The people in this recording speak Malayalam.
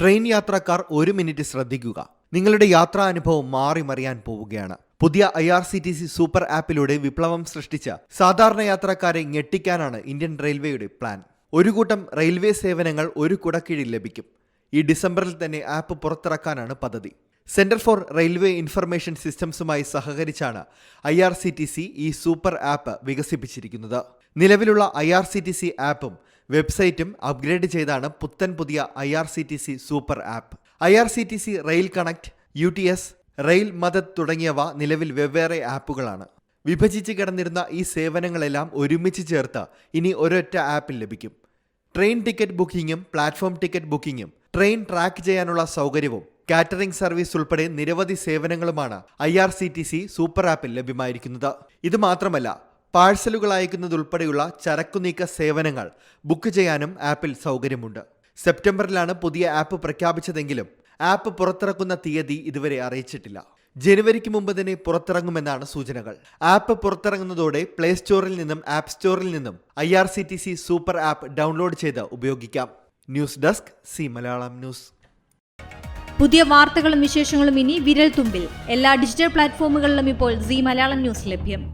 ട്രെയിൻ യാത്രക്കാർ 1 മിനിറ്റ് ശ്രദ്ധിക്കുക. നിങ്ങളുടെ യാത്രാനുഭവം മാറിമറിയാൻ പോവുകയാണ്. പുതിയ IRCTC സൂപ്പർ ആപ്പിലൂടെ വിപ്ലവം സൃഷ്ടിച്ച സാധാരണ യാത്രക്കാരെ ഞെട്ടിക്കാനാണ് ഇന്ത്യൻ റെയിൽവേയുടെ പ്ലാൻ. ഒരു കൂട്ടം റെയിൽവേ സേവനങ്ങൾ ഒരു കുടക്കീഴിൽ ലഭിക്കും. ഈ ഡിസംബറിൽ തന്നെ ആപ്പ് പുറത്തിറക്കാനാണ് പദ്ധതി. സെന്റർ ഫോർ റെയിൽവേ ഇൻഫർമേഷൻ സിസ്റ്റംസുമായി സഹകരിച്ചാണ് IRCTC ഈ സൂപ്പർ ആപ്പ് വികസിപ്പിച്ചിരിക്കുന്നത്. നിലവിലുള്ള IRCTC ആപ്പും വെബ്സൈറ്റും അപ്ഗ്രേഡ് ചെയ്താണ് പുതിയ IRCTC super app. IRCTC rail connect, UTS, rail Madad തുടങ്ങിയവ നിലവിൽ വെവ്വേറെ ആപ്പുകളാണ്. വിഭജിച്ച് കിടന്നിരുന്ന ഈ സേവനങ്ങളെല്ലാം ഒരുമിച്ച് ചേർത്ത് ഇനി ഒരൊറ്റ ആപ്പിൽ ലഭിക്കും. ട്രെയിൻ ടിക്കറ്റ് ബുക്കിംഗും പ്ലാറ്റ്ഫോം ടിക്കറ്റ് ബുക്കിംഗും ട്രെയിൻ ട്രാക്ക് ചെയ്യാനുള്ള സൗകര്യവും കാറ്ററിംഗ് സർവീസ് ഉൾപ്പെടെ നിരവധി സേവനങ്ങളുമാണ് IRCTC സൂപ്പർ ആപ്പിൽ ലഭ്യമായിരിക്കുന്നത്. ഇത് മാത്രമല്ല, പാഴ്സലുകൾ അയക്കുന്നതുൾപ്പെടെയുള്ള ചരക്കുനീക്ക സേവനങ്ങൾ ബുക്ക് ചെയ്യാനും ആപ്പിൽ സൗകര്യമുണ്ട്. സെപ്റ്റംബറിലാണ് പുതിയ ആപ്പ് പ്രഖ്യാപിച്ചതെങ്കിലും ആപ്പ് പുറത്തിറക്കുന്ന തീയതി ഇതുവരെ അറിയിച്ചിട്ടില്ല. ജനുവരിക്ക് മുമ്പ് തന്നെ പുറത്തിറങ്ങുമെന്നാണ് സൂചനകൾ. ആപ്പ് പുറത്തിറങ്ങുന്നതോടെ പ്ലേ സ്റ്റോറിൽ നിന്നും ആപ്പ് സ്റ്റോറിൽ നിന്നും IRCTC സൂപ്പർ ആപ്പ് ഡൗൺലോഡ് ചെയ്ത് ഉപയോഗിക്കാം. News desk C Malayalam news. പുതിയ വാർത്തകളും വിശേഷങ്ങളും ഇനി വിരൽ തുമ്പിൽ. എല്ലാ ഡിജിറ്റൽ പ്ലാറ്റ്ഫോമുകളിലും ഇപ്പോൾ സി മലയാളം ന്യൂസ് ലഭ്യം.